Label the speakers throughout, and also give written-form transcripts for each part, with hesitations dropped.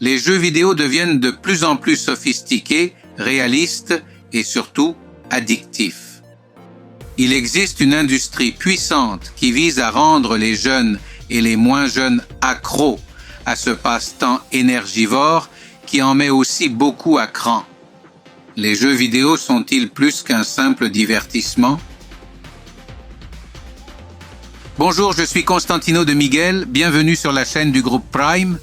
Speaker 1: les jeux vidéo deviennent de plus en plus sophistiqués, réalistes et surtout addictifs. Il existe une industrie puissante qui vise à rendre les jeunes et les moins jeunes accros à ce passe-temps énergivore qui en met aussi beaucoup à cran. Les jeux vidéo sont-ils plus qu'un simple divertissement? Bonjour, je suis Constantino de Miguel, bienvenue sur la chaîne du groupe Prime.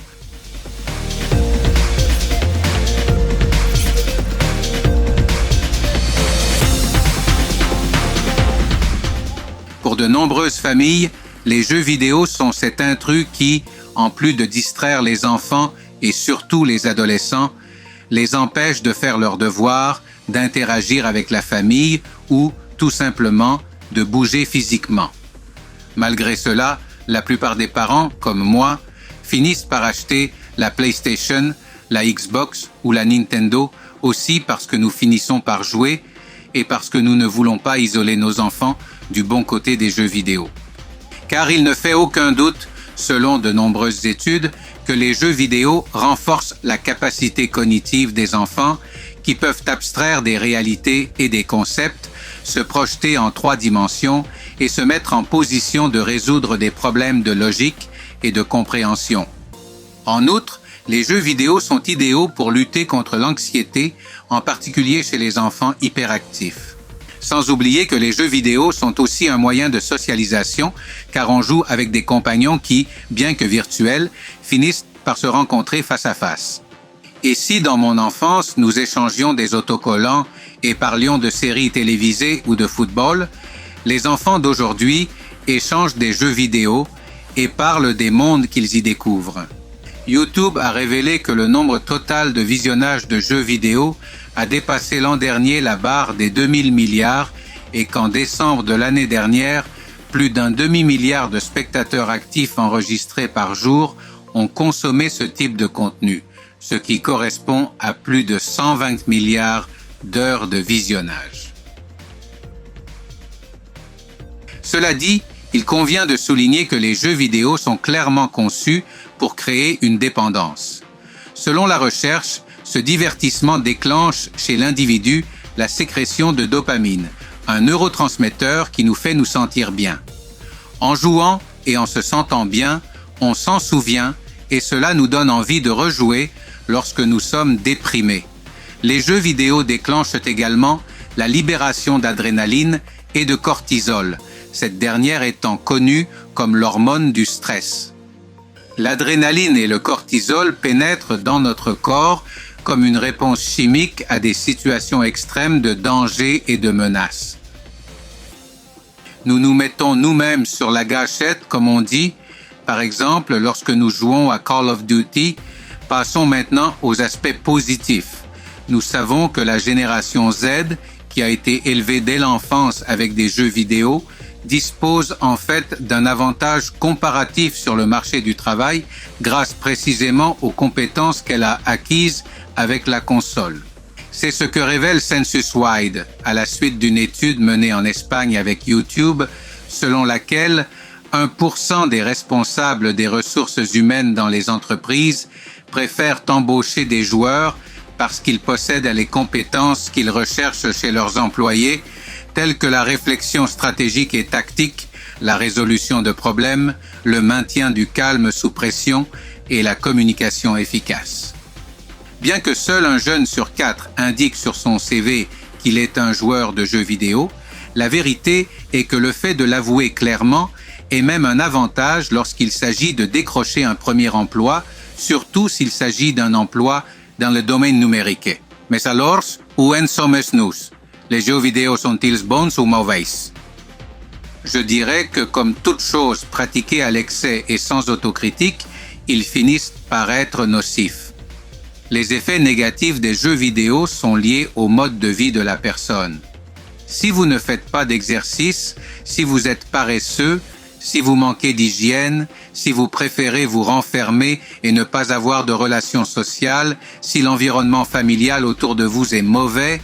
Speaker 1: Pour de nombreuses familles, les jeux vidéo sont cet intrus qui, en plus de distraire les enfants et surtout les adolescents, les empêche de faire leurs devoirs, d'interagir avec la famille ou, tout simplement, de bouger physiquement. Malgré cela, la plupart des parents, comme moi, finissent par acheter la PlayStation, la Xbox ou la Nintendo aussi parce que nous finissons par jouer et parce que nous ne voulons pas isoler nos enfants du bon côté des jeux vidéo. Car il ne fait aucun doute, selon de nombreuses études, que les jeux vidéo renforcent la capacité cognitive des enfants qui peuvent abstraire des réalités et des concepts, se projeter en 3 dimensions et se mettre en position de résoudre des problèmes de logique et de compréhension. En outre, les jeux vidéo sont idéaux pour lutter contre l'anxiété, en particulier chez les enfants hyperactifs. Sans oublier que les jeux vidéo sont aussi un moyen de socialisation, car on joue avec des compagnons qui, bien que virtuels, finissent par se rencontrer face à face. Et si dans mon enfance, nous échangions des autocollants et parlions de séries télévisées ou de football, les enfants d'aujourd'hui échangent des jeux vidéo et parlent des mondes qu'ils y découvrent. YouTube a révélé que le nombre total de visionnages de jeux vidéo a dépassé l'an dernier la barre des 2000 milliards et qu'en décembre de l'année dernière, plus d'un demi-milliard de spectateurs actifs enregistrés par jour ont consommé ce type de contenu, ce qui correspond à plus de 120 milliards d'heures de visionnage. Cela dit, il convient de souligner que les jeux vidéo sont clairement conçus pour créer une dépendance. Selon la recherche, ce divertissement déclenche chez l'individu la sécrétion de dopamine, un neurotransmetteur qui nous fait nous sentir bien. En jouant et en se sentant bien, on s'en souvient et cela nous donne envie de rejouer lorsque nous sommes déprimés. Les jeux vidéo déclenchent également la libération d'adrénaline et de cortisol, cette dernière étant connue comme l'hormone du stress. L'adrénaline et le cortisol pénètrent dans notre corps comme une réponse chimique à des situations extrêmes de danger et de menace. Nous nous mettons nous-mêmes sur la gâchette, comme on dit. Par exemple, lorsque nous jouons à Call of Duty, passons maintenant aux aspects positifs. Nous savons que la génération Z, qui a été élevée dès l'enfance avec des jeux vidéo, dispose en fait d'un avantage comparatif sur le marché du travail grâce précisément aux compétences qu'elle a acquises avec la console. C'est ce que révèle Census Wide à la suite d'une étude menée en Espagne avec YouTube, selon laquelle 1% des responsables des ressources humaines dans les entreprises préfèrent embaucher des joueurs parce qu'ils possèdent les compétences qu'ils recherchent chez leurs employés, telles que la réflexion stratégique et tactique, la résolution de problèmes, le maintien du calme sous pression et la communication efficace. Bien que seul un jeune sur 4 indique sur son CV qu'il est un joueur de jeux vidéo, la vérité est que le fait de l'avouer clairement est même un avantage lorsqu'il s'agit de décrocher un premier emploi, surtout s'il s'agit d'un emploi dans le domaine numérique. Mais alors, où en sommes-nous? Les jeux vidéo sont-ils bons ou mauvais? Je dirais que comme toute chose pratiquée à l'excès et sans autocritique, ils finissent par être nocifs. Les effets négatifs des jeux vidéo sont liés au mode de vie de la personne. Si vous ne faites pas d'exercice, si vous êtes paresseux, si vous manquez d'hygiène, si vous préférez vous renfermer et ne pas avoir de relations sociales, si l'environnement familial autour de vous est mauvais,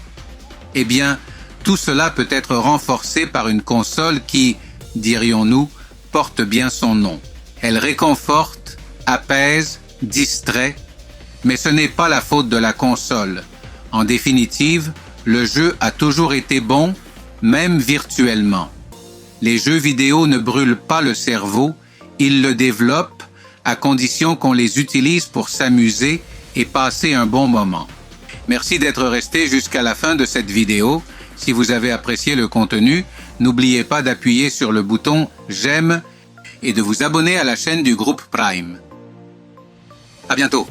Speaker 1: eh bien, tout cela peut être renforcé par une console qui, dirions-nous, porte bien son nom. Elle réconforte, apaise, distrait, Mais ce n'est pas la faute de la console. En définitive, le jeu a toujours été bon, même virtuellement. Les jeux vidéo ne brûlent pas le cerveau, ils le développent à condition qu'on les utilise pour s'amuser et passer un bon moment. Merci d'être resté jusqu'à la fin de cette vidéo. Si vous avez apprécié le contenu, n'oubliez pas d'appuyer sur le bouton « J'aime » et de vous abonner à la chaîne du groupe Prime. À bientôt!